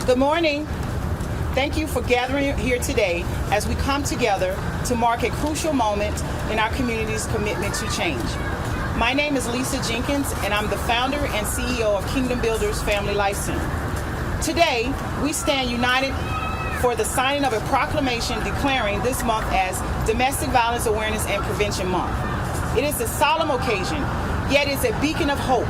Good morning. Thank you for gathering here today as we come together to mark a crucial moment in our community's commitment to change. My name is Lisa Jenkins, and I'm the founder and CEO of Kingdom Builders Family Life Center. Today, we stand united for the signing of a proclamation declaring this month as Domestic Violence Awareness and Prevention Month. It is a solemn occasion, yet it's a beacon of hope,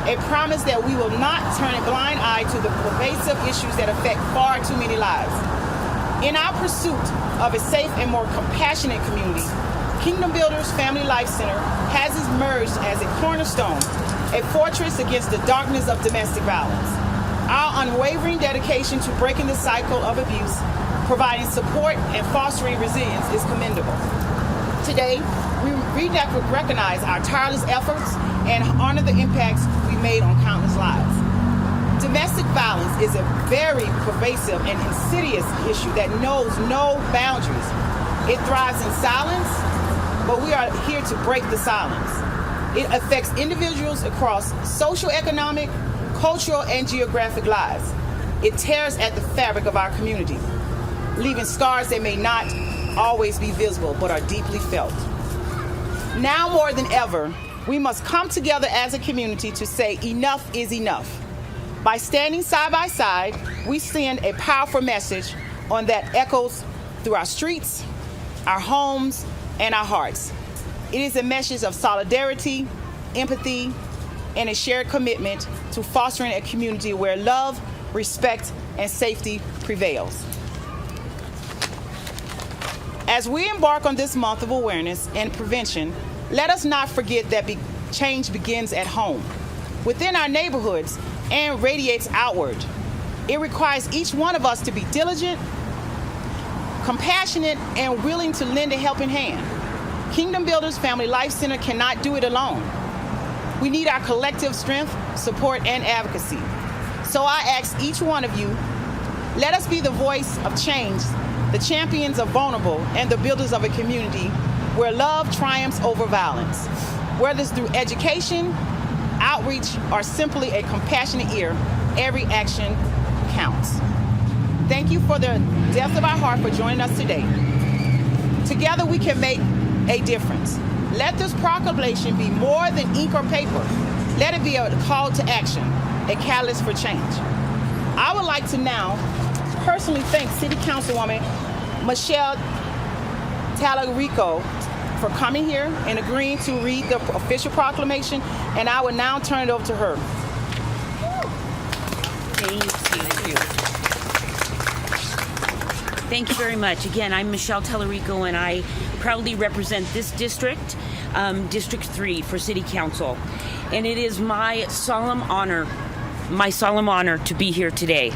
a promise that we will not turn a blind eye to the pervasive issues that affect far too many lives. In our pursuit of a safe and more compassionate community, Kingdom Builders Family Life Center has emerged as a cornerstone, a fortress against the darkness of domestic violence. Our unwavering dedication to breaking the cycle of abuse, providing support, and fostering resilience is commendable. Today, we recognize our tireless efforts and honor the impacts we made on countless lives. Domestic violence is a very pervasive and insidious issue that knows no boundaries. It thrives in silence, but we are here to break the silence. It affects individuals across social, economic, cultural, and geographic lives. It tears at the fabric of our community, leaving scars that may not always be visible but are deeply felt. Now more than ever, we must come together as a community to say enough is enough. By standing side by side, we send a powerful message on that echoes through our streets, our homes, and our hearts. It is a message of solidarity, empathy, and a shared commitment to fostering a community where love, respect, and safety prevails. As we embark on this month of awareness and prevention, let us not forget that change begins at home, within our neighborhoods, and radiates outward. It requires each one of us to be diligent, compassionate, and willing to lend a helping hand. Kingdom Builders Family Life Center cannot do it alone. We need our collective strength, support, and advocacy. So I ask each one of you, let us be the voice of change, the champions of vulnerable, and the builders of a community where love triumphs over violence. Whether it's through education, outreach, or simply a compassionate ear, every action counts. Thank you for the depth of our heart for joining us today. Together we can make a difference. Let this proclamation be more than ink or paper. Let it be a call to action, a catalyst for change. I would like to now personally thank City Councilwoman Michelle Talarico for coming here and agreeing to read the official proclamation, and I will now turn it over to her. Thank you. Thank you very much. Again, I'm Michelle Talarico, and I proudly represent this district, District 3 for City Council. And it is my solemn honor to be here today.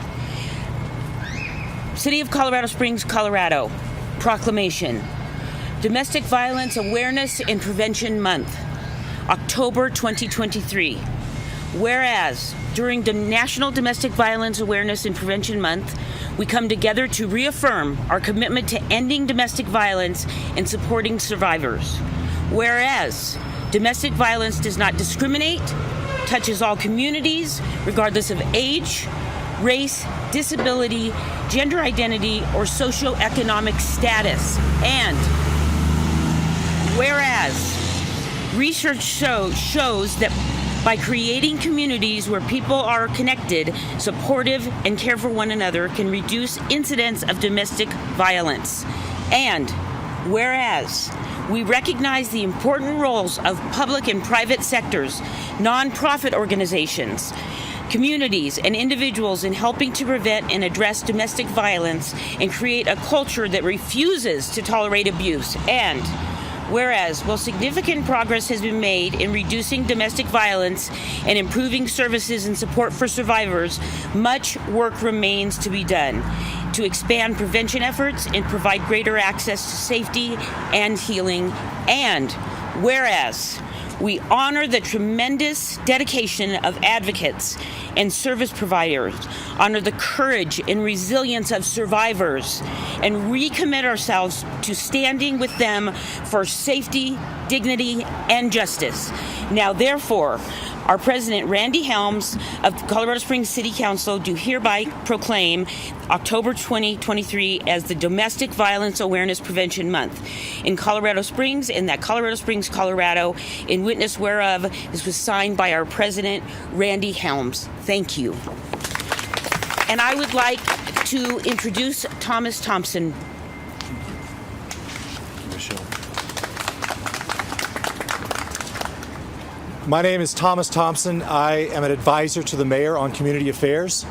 City of Colorado Springs, Colorado, Proclamation. Domestic Violence Awareness and Prevention Month, October 2023. Whereas, during the National Domestic Violence Awareness and Prevention Month, we come together to reaffirm our commitment to ending domestic violence and supporting survivors. Whereas, domestic violence does not discriminate, touches all communities, regardless of age, race, disability, gender identity, or socioeconomic status. And whereas, research shows that by creating communities where people are connected, supportive, and care for one another can reduce incidents of domestic violence. And whereas, we recognize the important roles of public and private sectors, nonprofit organizations, communities, and individuals in helping to prevent and address domestic violence and create a culture that refuses to tolerate abuse. And whereas, while significant progress has been made in reducing domestic violence and improving services and support for survivors, much work remains to be done to expand prevention efforts and provide greater access to safety and healing. And whereas, we honor the tremendous dedication of advocates and service providers, honor the courage and resilience of survivors, and recommit ourselves to standing with them for safety, dignity, and justice. Now, therefore, Our President, Randy Helms of Colorado Springs City Council, do hereby proclaim October 2023 as the Domestic Violence Awareness Prevention Month in Colorado Springs, in that Colorado Springs, Colorado, in witness whereof this was signed by our President, Randy Helms. Thank you. And I would like to introduce Thomas Thompson. My name is Thomas Thompson. I am an advisor to the mayor on community affairs,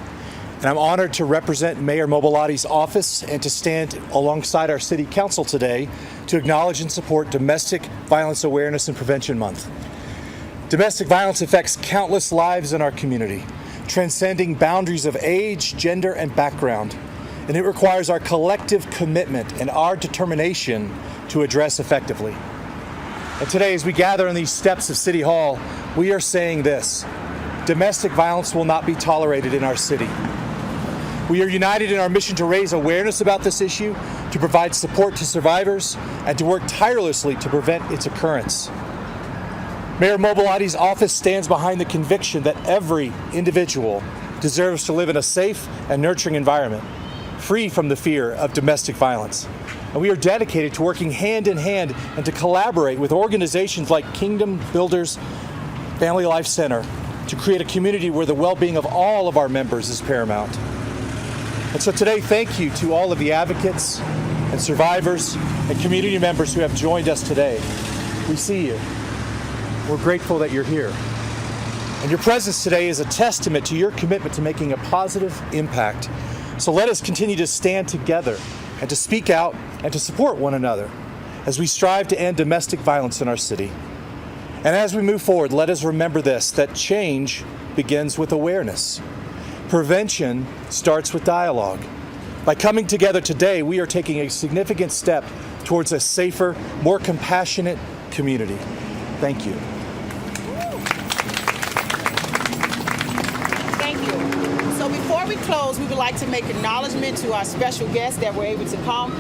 and I'm honored to represent Mayor Mobilatti's office and to stand alongside our city council today to acknowledge and support Domestic Violence Awareness and Prevention Month. Domestic violence affects countless lives in our community, transcending boundaries of age, gender, and background, and it requires our collective commitment and our determination to address effectively. And today, as we gather on these steps of City Hall, we are saying this: domestic violence will not be tolerated in our city. We are united in our mission to raise awareness about this issue, to provide support to survivors, and to work tirelessly to prevent its occurrence. Mayor Mobilatti's office stands behind the conviction that every individual deserves to live in a safe and nurturing environment, free from the fear of domestic violence. And we are dedicated to working hand in hand and to collaborate with organizations like Kingdom Builders Family Life Center to create a community where the well-being of all of our members is paramount. And so today, thank you to all of the advocates and survivors and community members who have joined us today. We see you. We're grateful that you're here. And your presence today is a testament to your commitment to making a positive impact. So let us continue to stand together and to speak out and to support one another as we strive to end domestic violence in our city. And as we move forward, let us remember this, that change begins with awareness. Prevention starts with dialogue. By coming together today, we are taking a significant step towards a safer, more compassionate community. Thank you. So before we close, we would like to make acknowledgement to our special guests that were able to come.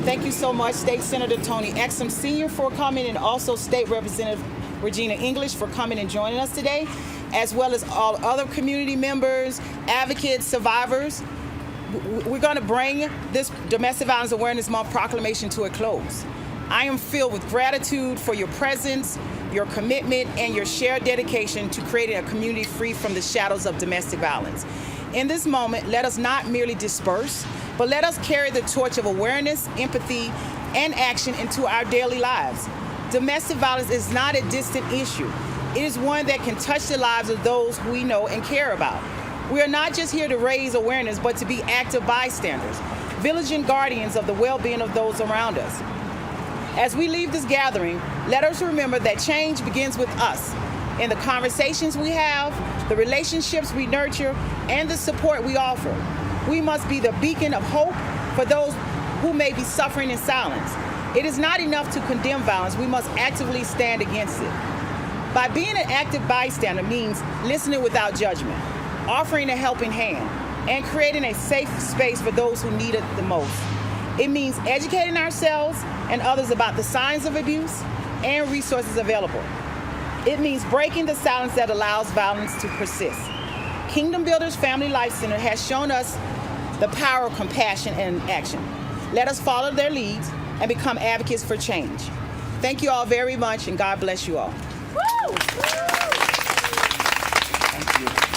Thank you so much, State Senator Tony Exum Sr. for coming, and also State Representative Regina English for coming and joining us today, as well as all other community members, advocates, survivors. We're going to bring this Domestic Violence Awareness Month proclamation to a close. I am filled with gratitude for your presence, your commitment, and your shared dedication to creating a community free from the shadows of domestic violence. In this moment, let us not merely disperse, but let us carry the torch of awareness, empathy, and action into our daily lives. Domestic violence is not a distant issue. It is one that can touch the lives of those we know and care about. We are not just here to raise awareness, but to be active bystanders, vigilant guardians of the well-being of those around us. As we leave this gathering, let us remember that change begins with us, in the conversations we have, the relationships we nurture, and the support we offer. We must be the beacon of hope for those who may be suffering in silence. It is not enough to condemn violence. We must actively stand against it. By being an active bystander means listening without judgment, offering a helping hand, and creating a safe space for those who need it the most. It means educating ourselves and others about the signs of abuse and resources available. It means breaking the silence that allows violence to persist. Kingdom Builders Family Life Center has shown us the power of compassion and action. Let us follow their leads and become advocates for change. Thank you all very much, and God bless you all. Woo! Thank you.